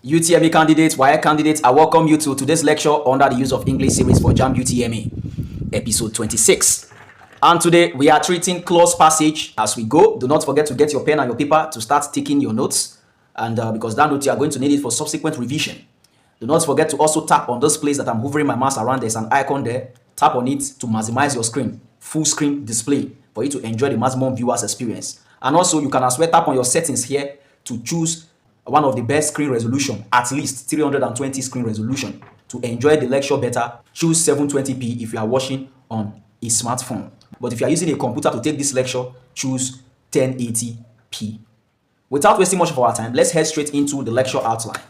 UTME candidates, WIRE candidates, I welcome you to today's lecture under the use of English series for JAMB UTME, episode 26. And today we are treating clause passage as we go. Do not forget to get your pen and your paper to start taking your notes, and because that note you are going to need it for subsequent revision. Do not forget to also tap on this place that I'm hovering my mouse around. There's an icon there. Tap on it to maximize your screen, full screen display, for you to enjoy the maximum viewers experience. And also you can as well tap on your settings here to choose one of the best screen resolution, at least 320 screen resolution. To enjoy the lecture better, choose 720p if you are watching on a smartphone. But if you are using a computer to take this lecture, choose 1080p. Without wasting much of our time, let's head straight into the lecture outline.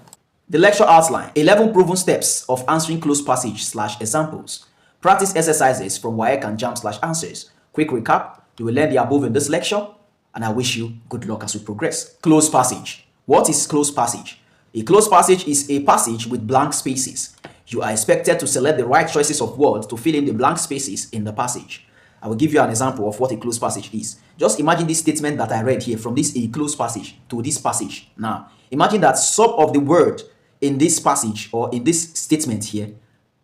The lecture outline: 11 proven steps of answering close passage / examples. Practice exercises from WIRE and JAMB / answers. Quick recap: you will learn the above in this lecture, and I wish you good luck as we progress. Close passage. What is close passage? A close passage is a passage with blank spaces. You are expected to select the right choices of words to fill in the blank spaces in the passage. I will give you an example of what a close passage is. Just imagine this statement that I read here, from this a close passage to this passage. Now, imagine that some of the word in this passage or in this statement here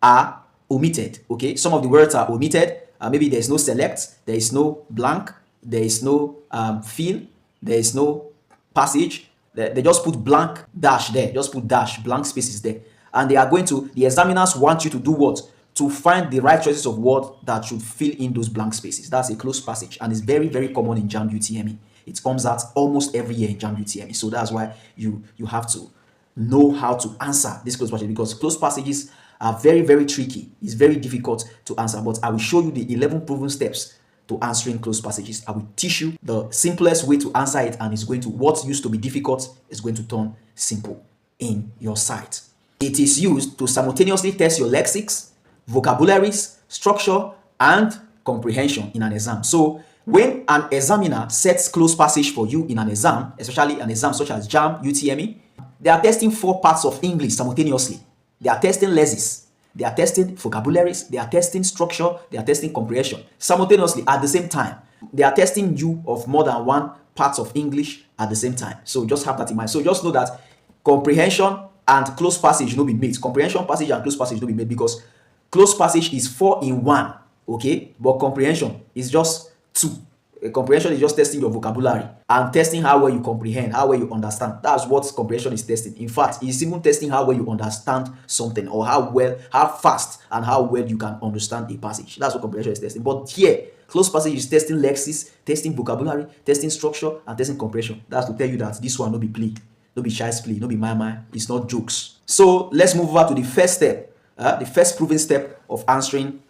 are omitted. Okay, some of the words are omitted. Maybe there is no select, there is no blank, there is no fill, there is no passage. They just put blank dash there, just put dash, blank spaces there. And the examiners want you to do what? To find the right choices of words that should fill in those blank spaces. That's a close passage, and it's very, very common in JAMB UTME. It comes out almost every year in JAMB UTME. So that's why you have to know how to answer this close passage, because close passages are very, very tricky. It's very difficult to answer, but I will show you the 11 proven steps to answering close passages. I will teach you the simplest way to answer it, and what used to be difficult is going to turn simple in your sight. It is used to simultaneously test your lexics, vocabularies, structure, and comprehension in an exam. So when an examiner sets close passage for you in an exam, especially an exam such as JAMB UTME, they are testing 4 parts of English simultaneously. They are testing lexis, they are testing vocabularies, they are testing structure, they are testing comprehension simultaneously at the same time. They are testing you of more than 1 part of English at the same time. So just have that in mind. So just know that comprehension and close passage will be made. Comprehension passage and close passage will be made, because close passage is 4 in 1, okay? But comprehension is just 2. Comprehension is just testing your vocabulary and testing how well you comprehend, how well you understand. That's what comprehension is testing. In fact, it's even testing how well you understand something, or how fast and how well you can understand a passage. That's what comprehension is testing. But here, close passage is testing lexis, testing vocabulary, testing structure, and testing comprehension. That's to tell you that this one no be play, no be child's play, no be my. It's not jokes. So let's move over to the first step, the first proven step of answering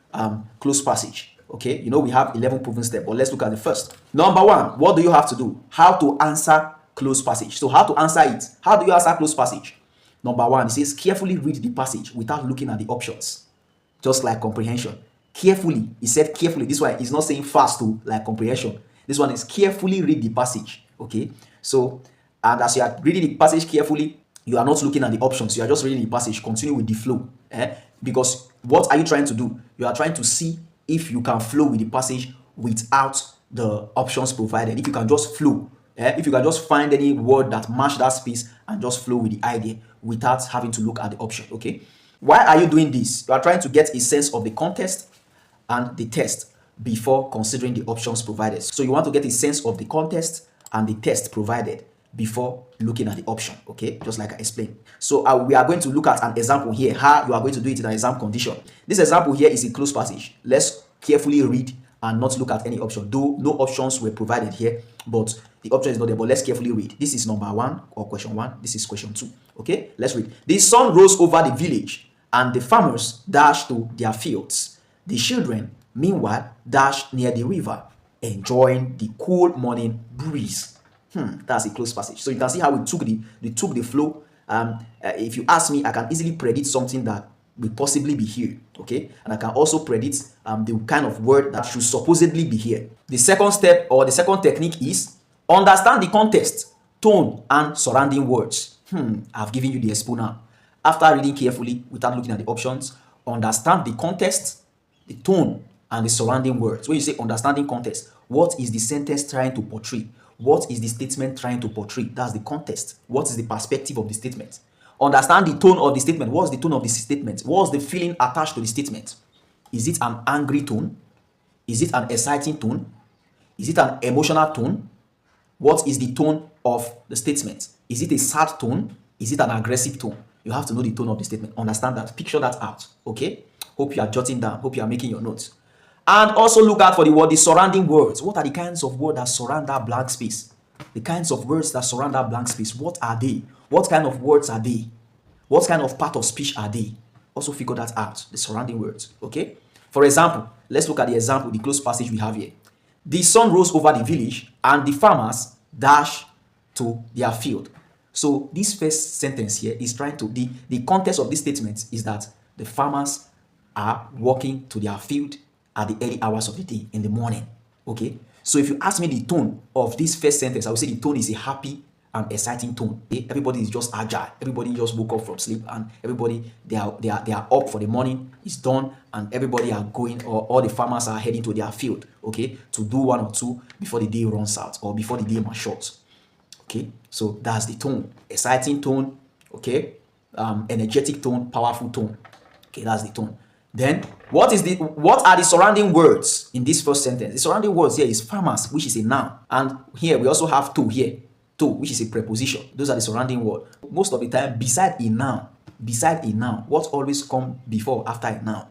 close passage. Okay, you know we have 11 proven steps, but let's look at the first. Number 1, what do you have to do? How to answer close passage. So how to answer it? How do you answer close passage? Number 1, it says carefully read the passage without looking at the options. Just like comprehension. Carefully, he said carefully. This one is not saying fast to like comprehension. This one is carefully read the passage. Okay, so and as you are reading the passage carefully, you are not looking at the options. You are just reading the passage. Continue with the flow. Because what are you trying to do? You are trying to see if you can flow with the passage without the options provided. If you can just flow, if you can just find any word that match that space and just flow with the idea without having to look at the option. Okay, why are you doing this? You are trying to get a sense of the context and the test before considering the options provided. So you want to get a sense of the context and the test provided before looking at the option. Okay, just like I explained. So we are going to look at an example here, how you are going to do it in an exam condition. This example here is a close passage. Let's carefully read and not look at any option, though no options were provided here, but the option is not there. But let's carefully read. This is number 1, or question 1. This is question 2. Okay, let's read. The sun rose over the village, and the farmers dashed to their fields. The children meanwhile dashed near the river, enjoying the cool morning breeze. That's a close passage. So you can see how we took the flow. If you ask me, I can easily predict something that will possibly be here. Okay, and I can also predict the kind of word that should supposedly be here. The second step, or the second technique, is understand the context, tone, and surrounding words. I've given you the expo now. After reading carefully without looking at the options, understand the context, the tone, and the surrounding words. When you say understanding context, what is the sentence trying to portray? What is the statement trying to portray? That's the context. What is the perspective of the statement? Understand the tone of the statement. What's the tone of the statement? What's the feeling attached to the statement? Is it an angry tone? Is it an exciting tone? Is it an emotional tone? What is the tone of the statement? Is it a sad tone? Is it an aggressive tone? You have to know the tone of the statement. Understand that. Picture that out. Okay? Hope you are jotting down. Hope you are making your notes. And also look out for the surrounding words. What are the kinds of words that surround that blank space? The kinds of words that surround that blank space. What are they? What kind of words are they? What kind of part of speech are they? Also figure that out. The surrounding words. Okay? For example, let's look at the example, the close passage we have here. The sun rose over the village and the farmers dashed to their field. So this first sentence here is trying to, the context of this statement is that the farmers are walking to their field at the early hours of the day in the morning. Okay. So if you ask me the tone of this first sentence, I would say the tone is a happy and exciting tone. Okay? Everybody is just agile. Everybody just woke up from sleep and everybody, they are up for the morning. It's done and everybody are going, or all the farmers are heading to their field, okay, to do one or two before the day runs out or before the day matures. Okay, so that's the tone. Exciting tone, okay, energetic tone, powerful tone. Okay, that's the tone. Then what are the surrounding words in this first sentence? The surrounding words here is farmers, which is a noun, and here we also have to here, to, which is a preposition. Those are the surrounding words. Most of the time, beside a noun, what always comes before or after a noun?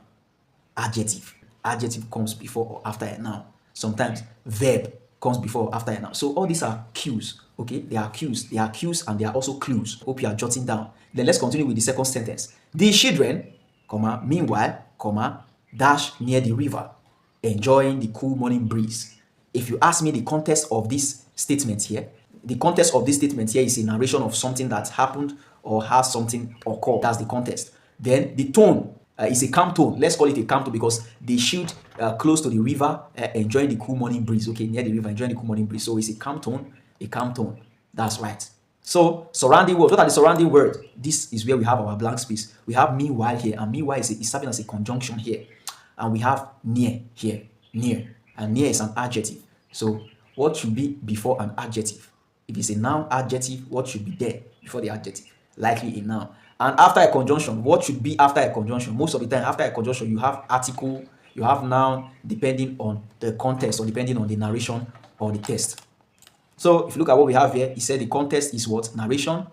Adjective. Adjective comes before or after a noun. Sometimes verb comes before or after a noun. So all these are cues. Okay, they are cues. They are cues and they are also clues. Hope you are jotting down. Then let's continue with the second sentence. The children, comma, meanwhile, comma, dash near the river, enjoying the cool morning breeze. If you ask me the context of this statement here, the context of this statement here is a narration of something that happened or has something occurred. That's the context. Then the tone is a calm tone. Let's call it a calm tone because they should close to the river, enjoying the cool morning breeze. Okay, near the river, enjoying the cool morning breeze. So it's a calm tone, a calm tone. That's right. So surrounding words. What are the surrounding words? This is where we have our blank space. We have meanwhile here, and meanwhile is serving as a conjunction here. And we have near here, near. And near is an adjective. So what should be before an adjective? If it's a noun adjective, what should be there before the adjective? Likely a noun. And after a conjunction, what should be after a conjunction? Most of the time, after a conjunction, you have article, you have noun, depending on the context or depending on the narration or the text. So if you look at what we have here, he said the context is what? Narration,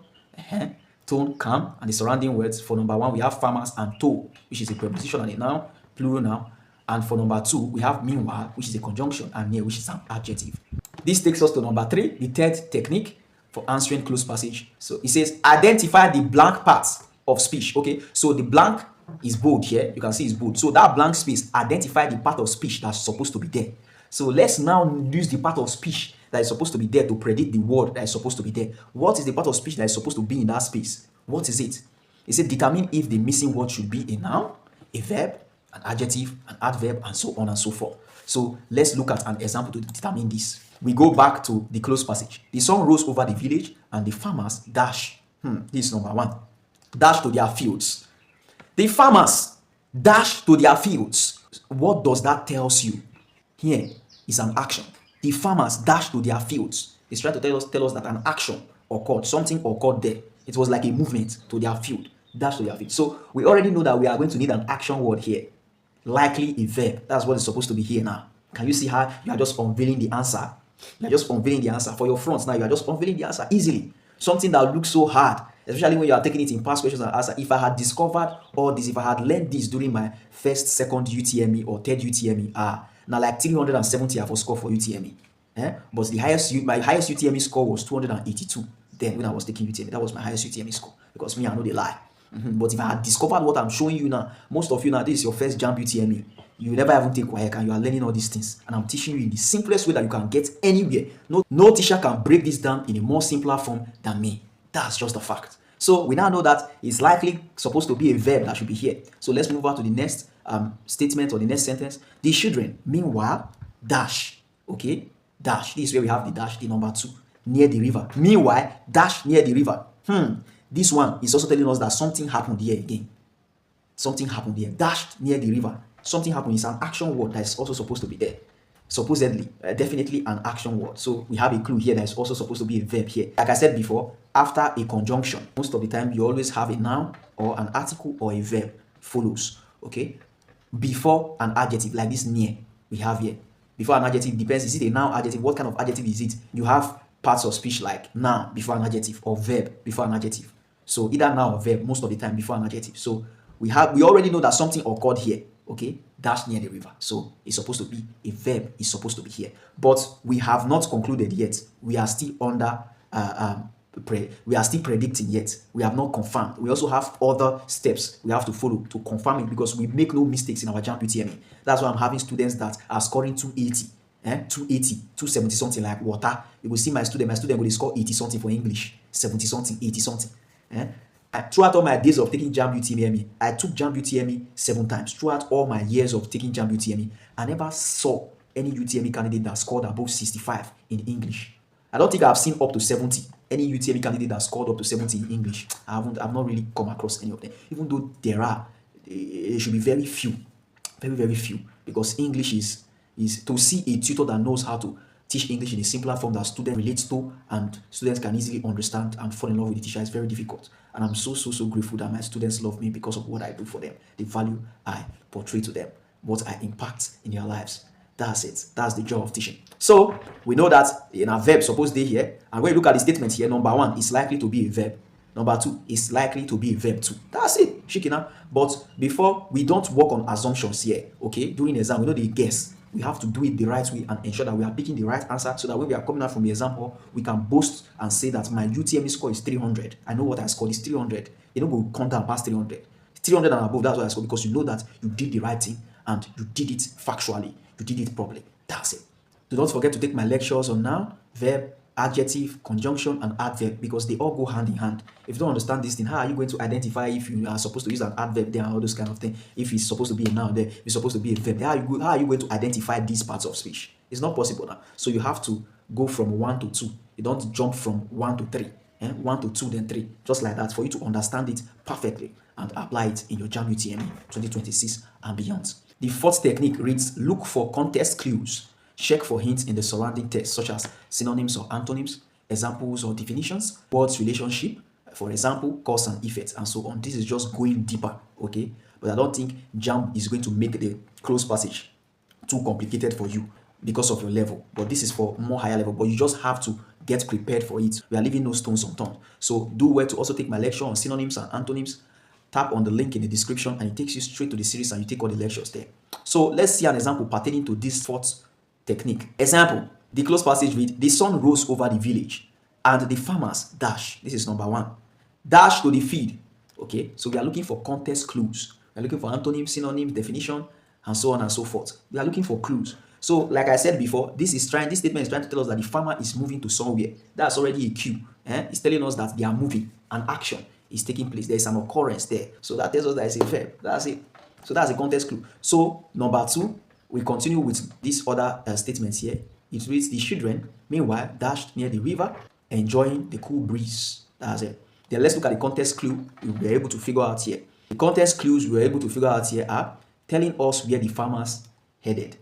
tone, calm, and the surrounding words. For number one, we have farmers and to, which is a preposition and a noun, plural noun. And for number two, we have meanwhile, which is a conjunction, and near, which is an adjective. This takes us to number three, the third technique for answering close passage. So it says identify the blank parts of speech. Okay, so the blank is bold here. You can see it's bold. So that blank space, identify the part of speech that's supposed to be there. So let's now use the part of speech that is supposed to be there to predict the word that is supposed to be there. What is the part of speech that is supposed to be in that space? What is it? It said determine if the missing word should be a noun, a verb, an adjective, an adverb, and so on and so forth. So let's look at an example to determine this. We go back to the close passage. The sun rose over the village and the farmers dash. This is number one. Dash to their fields. The farmers dash to their fields. What does that tell you? Here is an action. The farmers dash to their fields. It's trying to tell us that an action occurred. Something occurred there. It was like a movement to their field. Dash to their field. So we already know that we are going to need an action word here. Likely a verb. That's what is supposed to be here now. Can you see how you are just unveiling the answer? You are just unveiling the answer for your front. Now you are just unveiling the answer easily. Something that looks so hard, especially when you are taking it in past questions and answer. If I had discovered all this, if I had learned this during my first, second UTME or third UTME, now like 370 I have scored for UTME. But my highest UTME score was 282. Then when I was taking UTME, that was my highest UTME score. Because me, I know they lie. But if I had discovered what I'm showing you now, most of you now, this is your first JAMB UTME. You never even take WAEC and you are learning all these things. And I'm teaching you in the simplest way that you can get anywhere. No teacher can break this down in a more simpler form than me. That's just a fact. So we now know that it's likely supposed to be a verb that should be here. So let's move on to the next statement or the next sentence. The children, meanwhile, dash. Okay, dash. This is where we have the dash, the number two, near the river. Meanwhile, dash near the river. This one is also telling us that something happened here again. Something happened here. Dashed near the river. Something happened. It's an action word that is also supposed to be there. Supposedly, definitely an action word. So we have a clue here that is also supposed to be a verb here. Like I said before, after a conjunction, most of the time you always have a noun or an article or a verb follows, okay, before an adjective, like this near we have here. Before an adjective, depends, is it a noun, adjective, what kind of adjective is it? You have parts of speech like noun before an adjective or verb before an adjective. So either noun or verb most of the time before an adjective. So we already know that something occurred here, okay, dash near the river. So it's supposed to be a verb, it's supposed to be here. But we have not concluded yet. We are still under we are still predicting yet. We have not confirmed. We also have other steps we have to follow to confirm it, because we make no mistakes in our JAMB UTME. That's why I'm having students that are scoring 280, 280, 270 something like water. You will see my student will score 80 something for English, 70 something, 80 something. Throughout all my days of taking JAMB UTME, I took JAMB UTME 7 times. Throughout all my years of taking JAMB UTME, I never saw any UTME candidate that scored above 65 in English. I don't think I've seen up to 70. Any UTME candidate that scored up to 70 in English, I've not really come across any of them. Even though there are, it should be very few, very few, because English is to see a tutor that knows how to teach English in a simpler form that students relate to and students can easily understand and fall in love with the teacher is very difficult. And I'm so grateful that my students love me because of what I do for them, the value I portray to them, what I impact in their lives. That's it. That's the job of teaching. So we know that in a verb supposed to here, and when you look at the statement here, number 1 is likely to be a verb. Number 2 is likely to be a verb too. That's it, Shikina. But before, we don't work on assumptions here. Okay, during the exam, we know the guess. We have to do it the right way and ensure that we are picking the right answer, so that when we are coming out from the example, we can boast and say that my UTME score is 300. I know what I scored is 300. You know, we'll count down past 300. 300 and above, that's what I scored, because you know that you did the right thing and you did it factually. You did it properly. That's it. Do not forget to take my lectures on noun, verb, adjective, conjunction, and adverb, because they all go hand in hand. If you don't understand this thing, how are you going to identify if you are supposed to use an adverb there and all those kind of things? If it's supposed to be a noun there, it's supposed to be a verb. How are you going to identify these parts of speech? It's not possible now. So you have to go from 1 to 2. You don't jump from 1 to 3. 1 to 2, then 3. Just like that, for you to understand it perfectly and apply it in your JAMB UTME 2026 and beyond. The 4th technique reads, look for context clues. Check for hints in the surrounding text, such as synonyms or antonyms, examples or definitions, words relationship, for example, cause and effect, and so on. This is just going deeper, okay? But I don't think JAMB is going to make the close passage too complicated for you because of your level. But this is for more higher level, but you just have to get prepared for it. We are leaving no stones unturned. So do well to also take my lecture on synonyms and antonyms. Tap on the link in the description and it takes you straight to the series and you take all the lectures there. So let's see an example pertaining to this 4th technique. Example, the close passage read, the sun rose over the village and the farmers dash. This is number 1. Dash to the field. Okay, so we are looking for context clues. We are looking for antonyms, synonyms, definition, and so on and so forth. We are looking for clues. So like I said before, this statement is trying to tell us that the farmer is moving to somewhere. That's already a cue. It's telling us that they are moving, an action is taking place. There is an occurrence there. So that tells us that it's a verb. That's it. So that's a context clue. So number 2, we continue with this other statement here. It reads, the children, meanwhile, dashed near the river, enjoying the cool breeze. That's it. Then let's look at the context clue we were able to figure out here. The context clues we were able to figure out here are telling us where the farmers headed.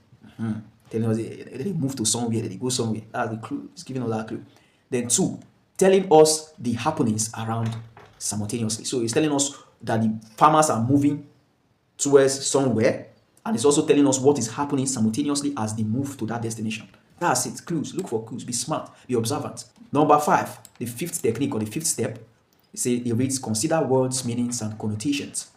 Telling us they move to somewhere, they go somewhere. That's the clue. It's giving us that clue. Then 2, telling us the happenings around simultaneously. So it's telling us that the farmers are moving towards somewhere, and it's also telling us what is happening simultaneously as they move to that destination. That's it. Clues. Look for clues. Be smart. Be observant. Number 5, the 5th technique or the 5th step, it reads, consider words, meanings, and connotations.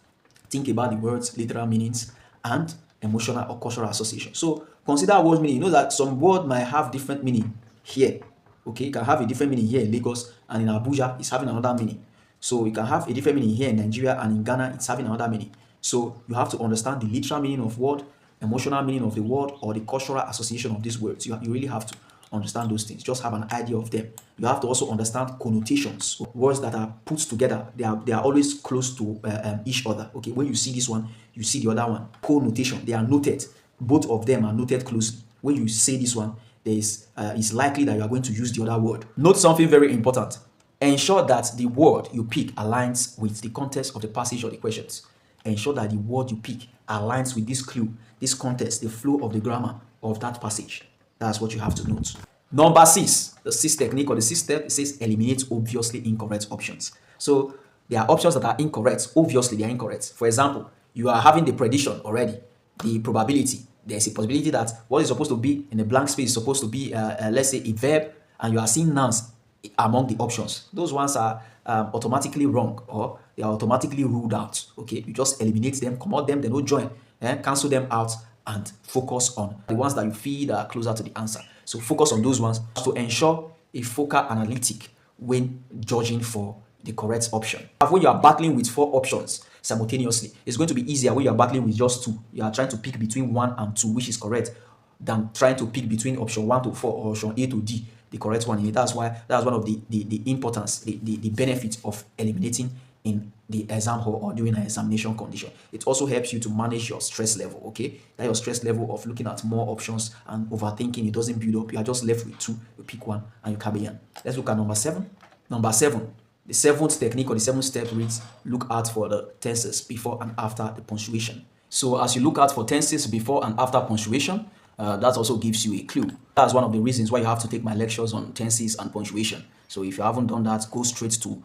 Think about the words, literal meanings, and emotional or cultural association. So consider words meaning. You know that some word might have different meaning here. Okay, you can have a different meaning here in Lagos, and in Abuja it's having another meaning. So you can have a different meaning here in Nigeria, and in Ghana it's having another meaning. So you have to understand the literal meaning of word, emotional meaning of the word, or the cultural association of these words. You really have to understand those things. Just have an idea of them. You have to also understand connotations. Words that are put together, they are always close to each other. Okay, when you see this one, you see the other one. Connotation, they are noted. Both of them are noted closely. When you say this one, it's likely that you are going to use the other word. Note something very important. Ensure that the word you pick aligns with the context of the passage or the questions. Ensure that the word you pick aligns with this clue, this context, the flow of the grammar of that passage. That's what you have to note. Number 6, the sixth technique or the sixth step, it says eliminate obviously incorrect options. So there are options that are incorrect. Obviously, they are incorrect. For example, you are having the prediction already, the probability. There's a possibility that what is supposed to be in a blank space is supposed to be, let's say, a verb, and you are seeing nouns among the options. Those ones are automatically wrong, or they are automatically ruled out. Okay, you just eliminate them, come out them, then don't join, cancel them out, and focus on the ones that you feel are closer to the answer. So focus on those ones to ensure a focal analytic when judging for the correct option. When you are battling with 4 options simultaneously, it's going to be easier when you are battling with just 2. You are trying to pick between 1 and 2, which is correct, than trying to pick between option 1 to 4 or option A to D, the correct one. That's why that's one of the importance, the benefits of eliminating in the exam hall or during an examination condition. It also helps you to manage your stress level, okay? That your stress level of looking at more options and overthinking, it doesn't build up. You are just left with 2. You pick one and you carry on. Let's look at number 7. Number 7, the 7th technique or the 7th step reads, look out for the tenses before and after the punctuation. So as you look out for tenses before and after punctuation, that also gives you a clue. That's one of the reasons why you have to take my lectures on tenses and punctuation. So if you haven't done that, go straight to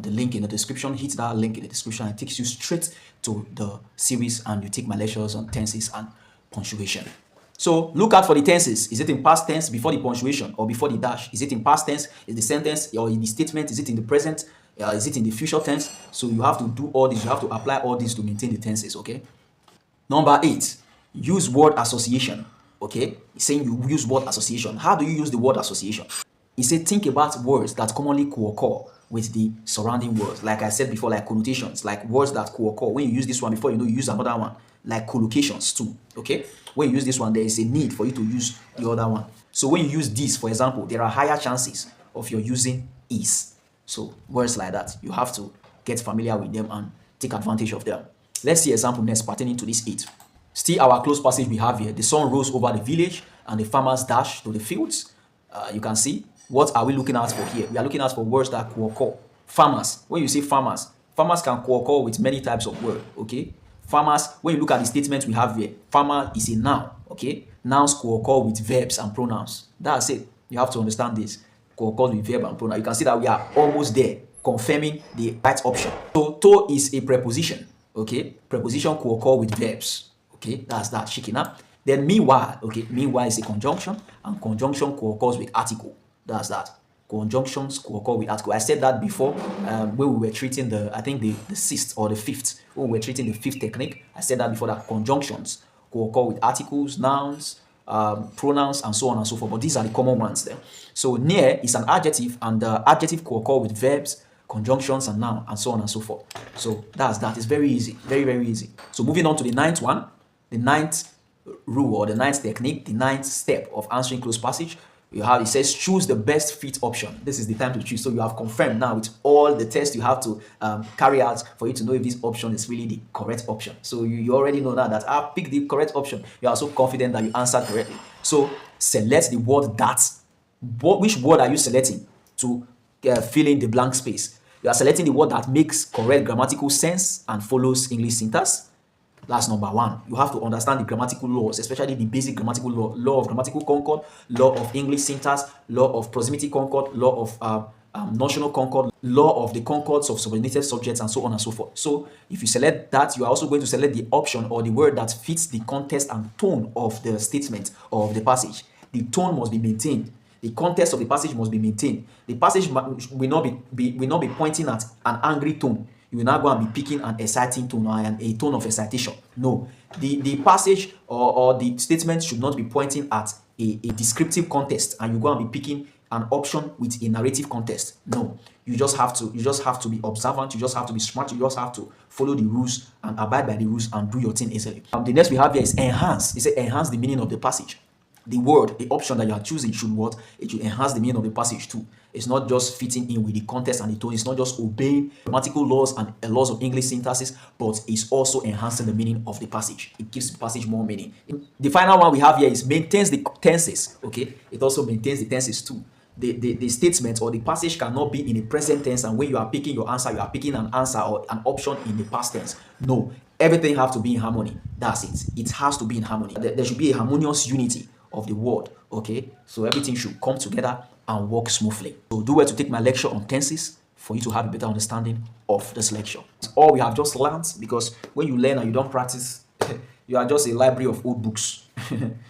the link in the description. Hit that link in the description. It takes you straight to the series and you take my lectures on tenses and punctuation. So look out for the tenses. Is it in past tense before the punctuation or before the dash? Is it in past tense? Is the sentence or in the statement? Is it in the present? Is it in the future tense? So you have to do all this. You have to apply all this to maintain the tenses, okay? Number 8, use word association. Okay, it's saying you use word association. How do you use the word association? He said think about words that commonly co-occur with the surrounding words. Like I said before, like connotations, like words that co-occur. When you use this one, before you know, you use another one, like collocations too. Okay, when you use this one, there is a need for you to use the other one. So when you use this, for example, there are higher chances of your using is. So words like that, you have to get familiar with them and take advantage of them. Let's see example next pertaining to this 8. Still our close passage we have here. The sun rose over the village and the farmers dashed to the fields. You can see, what are we looking at for here? We are looking at for words that co-occur. Farmers, when you say farmers, farmers can co-occur with many types of words, okay? Farmers, when you look at the statement we have here, farmer is a noun, okay? Nouns co-occur with verbs and pronouns. That's it. You have to understand this. Co-occur with verb and pronoun. You can see that we are almost there, confirming the right option. So, to is a preposition, okay? Preposition co-occur with verbs. Okay, that's that, shaking up. Then meanwhile, okay, meanwhile is a conjunction, and conjunction co-occurs with article. That's that. Conjunctions co-occur with article. I said that before when we were treating I think the 6th or the 5th, when we were treating the 5th technique. I said that before, that conjunctions co-occur with articles, nouns, pronouns, and so on and so forth. But these are the common ones there. So near is an adjective, and the adjective co-occur with verbs, conjunctions, and noun, and so on and so forth. So that's that. It's very easy, very, very easy. So moving on to the 9th one. The 9th rule or the 9th technique, the 9th step of answering close passage, it says choose the best fit option. This is the time to choose. So you have confirmed now with all the tests you have to carry out for you to know if this option is really the correct option. So you already know now that I've picked the correct option. You are so confident that you answered correctly. So select the word that. Which word are you selecting to fill in the blank space? You are selecting the word that makes correct grammatical sense and follows English syntax. That's number 1. You have to understand the grammatical laws, especially the basic grammatical law, law of grammatical concord, law of English syntax, law of proximity concord, law of notional concord, law of the concords of subordinated subjects, and so on and so forth. So if you select that, you are also going to select the option or the word that fits the context and tone of the statement or of the passage. The tone must be maintained. The context of the passage must be maintained. The passage will not be pointing at an angry tone. You will not go and be picking an exciting tone or a tone of excitation. No. The passage or the statement should not be pointing at a descriptive context and you go and be picking an option with a narrative context. No. You just have to be observant, you just have to be smart, you just have to follow the rules and abide by the rules and do your thing easily. The next we have here is enhance. It says enhance the meaning of the passage. The word, the option that you are choosing should what? It should enhance the meaning of the passage too. It's not just fitting in with the context and the tone. It's not just obeying grammatical laws and laws of English syntaxes, but it's also enhancing the meaning of the passage. It gives the passage more meaning. The final one we have here is maintains the tenses. Okay, it also maintains the tenses too. The statement or the passage cannot be in the present tense, and when you are picking your answer, you are picking an answer or an option in the past tense. No, everything has to be in harmony. That's it. It has to be in harmony. There should be a harmonious unity of the word. Okay, so everything should come together and work smoothly. So do well to take my lecture on tenses for you to have a better understanding of this lecture. It's all we have just learned, because when you learn and you don't practice, you are just a library of old books.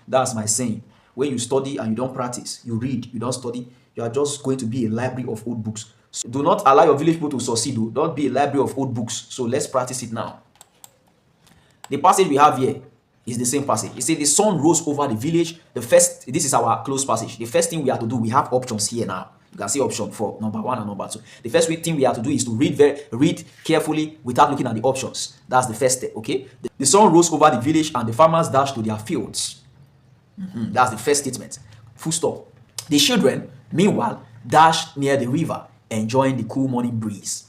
That's my saying. When you study and you don't practice, you read, you don't study, you are just going to be a library of old books. So do not allow your village people to succeed. Don't be a library of old books. So let's practice it now. The passage we have here is the same passage. You see, the sun rose over the village. This is our close passage. The first thing we have to do, we have options here now. You can see option for number 1 and number 2. The first thing we have to do is to read carefully without looking at the options. That's the first step, okay? The sun rose over the village and the farmers dashed to their fields. That's the first statement. Full stop. The children, meanwhile, dashed near the river, enjoying the cool morning breeze.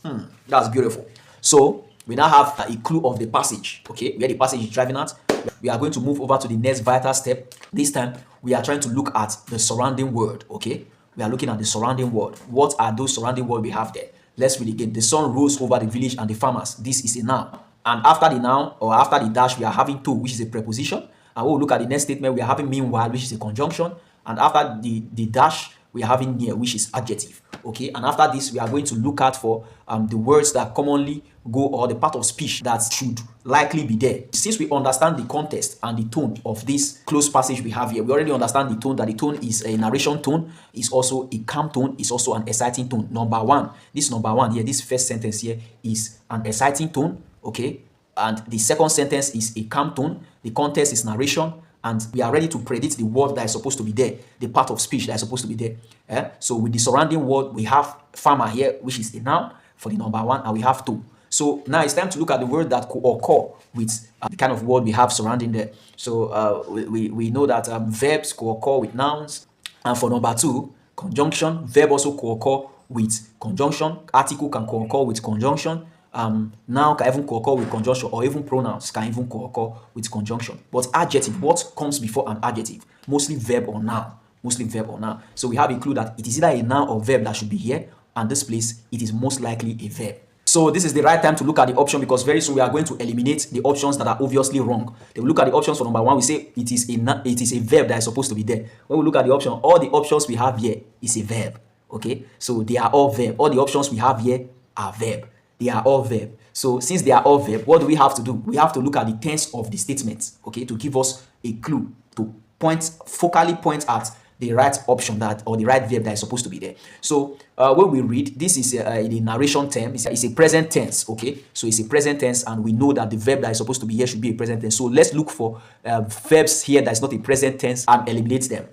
That's beautiful. So we now have a clue of the passage, okay, where the passage is driving at. We are going to move over to the next vital step. This time, we are trying to look at the surrounding word, okay? We are looking at the surrounding word. What are those surrounding words we have there? Let's read again. The sun rose over the village and the farmers. This is a noun. And after the noun, or after the dash, we are having to, which is a preposition. And we'll look at the next statement. We are having meanwhile, which is a conjunction. And after the dash, we are having near, which is adjective. Okay, and after this, we are going to look at for the words that commonly go, or the part of speech that should likely be there. Since we understand the context and the tone of this close passage we have here, we already understand the tone, that the tone is a narration tone, is also a calm tone, is also an exciting tone. Number 1, this number 1 here, this first sentence here is an exciting tone, okay? And the second sentence is a calm tone. The context is narration. And we are ready to predict the word that is supposed to be there, the part of speech that is supposed to be there. So with the surrounding word, we have farmer here, which is a noun for the number 1, and we have to. So now it's time to look at the word that could occur with the kind of word we have surrounding there. So we know that verbs could occur with nouns. And for number 2, conjunction, verb also could occur with conjunction. Article can occur with conjunction. Noun can even occur with conjunction, or even pronouns can even occur with conjunction. But adjective, what comes before an adjective? Mostly verb or noun. Mostly verb or noun. So we have a clue that it is either a noun or verb that should be here, and this place it is most likely a verb. So this is the right time to look at the option, because very soon we are going to eliminate the options that are obviously wrong. Then we look at the options for number 1. We say it is a verb that is supposed to be there. When we look at the option, all the options we have here is a verb. Okay, so they are all verb. All the options we have here are verb. They are all verb. So since they are all verb, what do we have to do? We have to look at the tense of the statements, okay, to give us a clue, to focally point at the right option or the right verb that is supposed to be there. So when we read, this is the narration term. It's a present tense, okay? So it's a present tense, and we know that the verb that is supposed to be here should be a present tense. So let's look for verbs here that is not a present tense and eliminate them.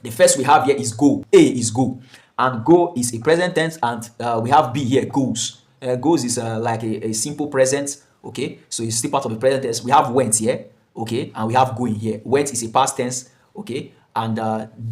The first we have here is go. A is go, and go is a present tense, and we have B here, goes. Goes is like a simple present, okay? So it's still part of the present tense. We have went here, okay? And we have going here. Went is a past tense, okay? And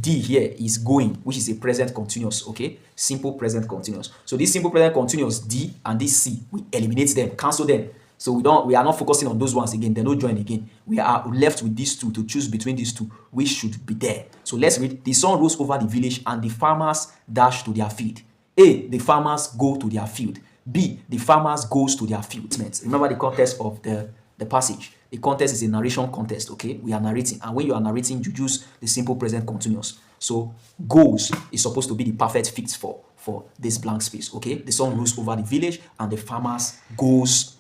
D here is going, which is a present continuous, okay? Simple present continuous. So this simple present continuous, D and this C, we eliminate them, cancel them. So we are not focusing on those ones again. They're not joined again. We are left with these two to choose between these two, which should be there. So let's read. The sun rose over the village and the farmers dashed to their field. A, the farmers go to their field. B, the farmers goes to their field. Remember the context of the passage. The context is a narration context, okay? We are narrating. And when you are narrating, you use the simple present continuous. So goes is supposed to be the perfect fit for this blank space, okay? The sun rose over the village and the farmers goes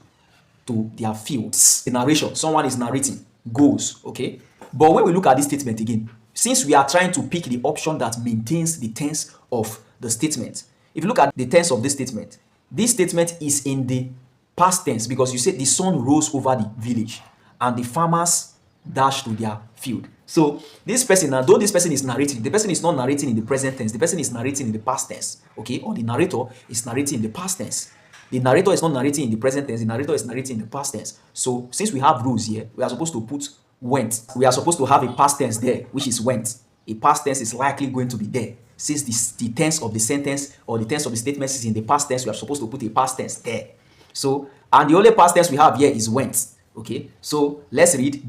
to their fields. The narration, someone is narrating, goes, okay? But when we look at this statement again, since we are trying to pick the option that maintains the tense of the statement, if you look at the tense of this statement is in the past tense, because you said the sun rose over the village and the farmers dashed to their field. So this person, though this person is narrating, the person is not narrating in the present tense, the person is narrating in the past tense, okay? Or the narrator is narrating in the past tense. The narrator is not narrating in the present tense, the narrator is narrating in the past tense. So since we have rules here, we are supposed to put went. We are supposed to have a past tense there, which is went. A past tense is likely going to be there. Since the tense of the sentence or the tense of the statement is in the past tense, we are supposed to put a past tense there. So, and the only past tense we have here is went. Okay, so let's read.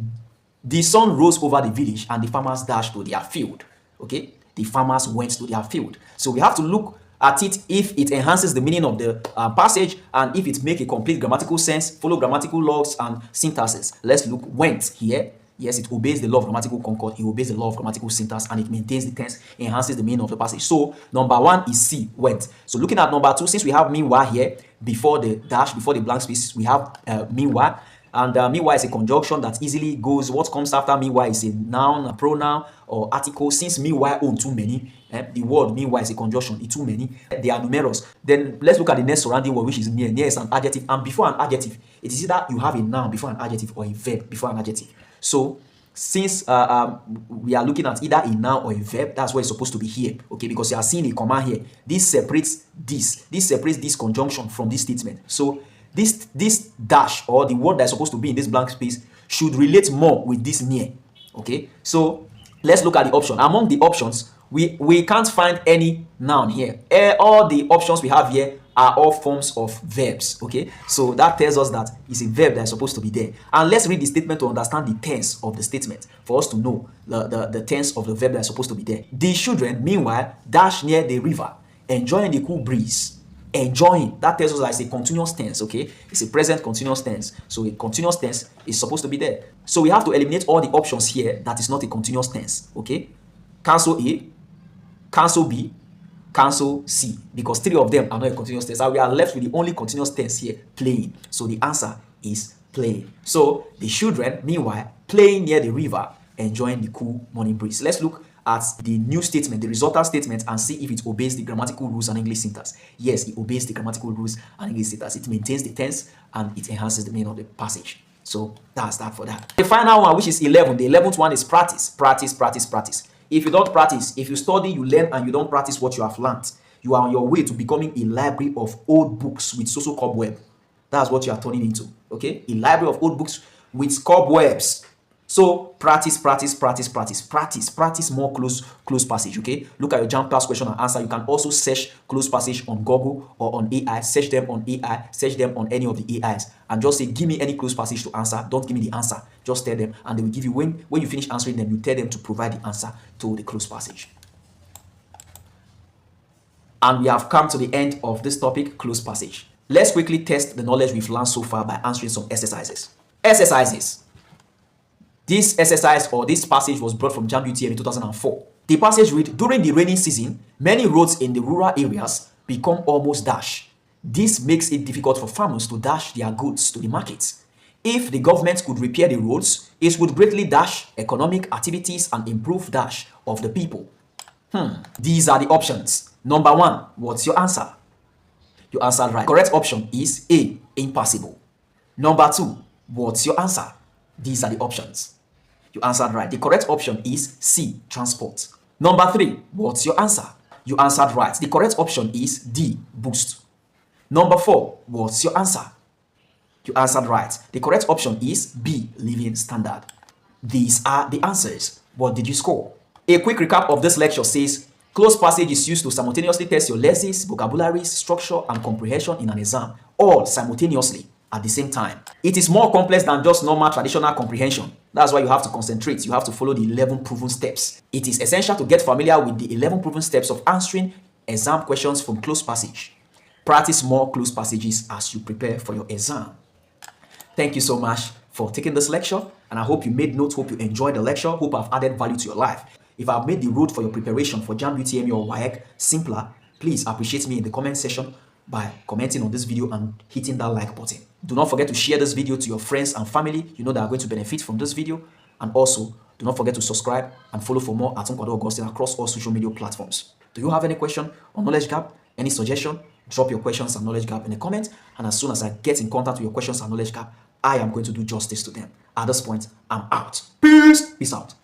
The sun rose over the village and the farmers dashed to their field. Okay, the farmers went to their field. So we have to look at it if it enhances the meaning of the passage and if it makes a complete grammatical sense, follow grammatical laws and syntaxes. Let's look went here. Yes, it obeys the law of grammatical concord, it obeys the law of grammatical syntax, and it maintains the tense, enhances the meaning of the passage. So number 1 is C, went. So looking at number 2, since we have meanwhile here before the dash, before the blank space, we have meanwhile. And meanwhile is a conjunction that easily goes, what comes after meanwhile is a noun, a pronoun, or article. Since meanwhile own too many, the word meanwhile is a conjunction, it's too many, they are numerous. Then let's look at the next surrounding word, which is near. Near is an adjective, and before an adjective, it is either you have a noun before an adjective or a verb before an adjective. So since we are looking at either a noun or a verb, that's what it's supposed to be here, okay? Because you are seeing a comma here. This separates this conjunction from this statement. So this dash, or the word that's supposed to be in this blank space, should relate more with this near, okay? So let's look at the option. Among the options, we can't find any noun here. All the options we have here are all forms of verbs, okay? So that tells us that it's a verb that's supposed to be there. And let's read the statement to understand the tense of the statement, for us to know the tense of the verb that's supposed to be there. The children, meanwhile, dash near the river, enjoying the cool breeze. Enjoying, that tells us that it's a continuous tense, okay? It's a present continuous tense. So a continuous tense is supposed to be there. So we have to eliminate all the options here that is not a continuous tense, okay? Cancel A, cancel B, cancel C, because 3 of them are not a continuous tense. And we are left with the only continuous tense here, playing. So the answer is playing. So the children, meanwhile, playing near the river, enjoying the cool morning breeze. Let's look at the new statement, the resultant statement, and see if it obeys the grammatical rules and English syntax. Yes, it obeys the grammatical rules and English syntax. It maintains the tense and it enhances the meaning of the passage. So that's that for that. The final one, which is 11, the 11th one is practice, practice, practice, practice. If you don't practice, if you study, you learn, and you don't practice what you have learned, you are on your way to becoming a library of old books with social cobweb. That's what you are turning into, okay? A library of old books with cobwebs. So practice, practice, practice, practice, practice, practice more close passage, okay? Look at your JAMB past question and answer. You can also search close passage on Google or on AI. Search them on AI, search them on any of the AIs, and just say, give me any close passage to answer. Don't give me the answer. Just tell them, and they will give you, when you finish answering them, you tell them to provide the answer to the close passage. And we have come to the end of this topic, close passage. Let's quickly test the knowledge we've learned so far by answering some exercises. Exercises. This exercise or this passage was brought from JAMB UTM in 2004. The passage read, during the rainy season, many roads in the rural areas become almost dash. This makes it difficult for farmers to dash their goods to the markets. If the government could repair the roads, it would greatly dash economic activities and improve dash of the people. These are the options. Number 1, what's your answer? You answered right. Correct option is A, impossible. Number 2, what's your answer? These are the options. You answered right. The correct option is C, transport. Number 3, what's your answer? You answered right. The correct option is D, boost. Number 4, what's your answer? You answered right. The correct option is B, living standard. These are the answers. What did you score? A quick recap of this lecture says, close passage is used to simultaneously test your lessons, vocabularies, structure, and comprehension in an exam, all simultaneously at the same time. It is more complex than just normal traditional comprehension. That's why you have to concentrate. You have to follow the 11 proven steps. It is essential to get familiar with the 11 proven steps of answering exam questions from close passage. Practice more close passages as you prepare for your exam. Thank you so much for taking this lecture, and I hope you made notes, hope you enjoyed the lecture, hope I've added value to your life. If I've made the road for your preparation for JAMB UTME or WAEC simpler, please appreciate me in the comment section by commenting on this video and hitting that like button. Do not forget to share this video to your friends and family you know that are going to benefit from this video. And also, do not forget to subscribe and follow for more at Nkwado Augustine across all social media platforms. Do you have any question on Knowledge Gap? Any suggestion? Drop your questions on Knowledge Gap in the comments, and as soon as I get in contact with your questions on Knowledge Gap, I am going to do justice to them. At this point, I'm out. Peace! Peace out.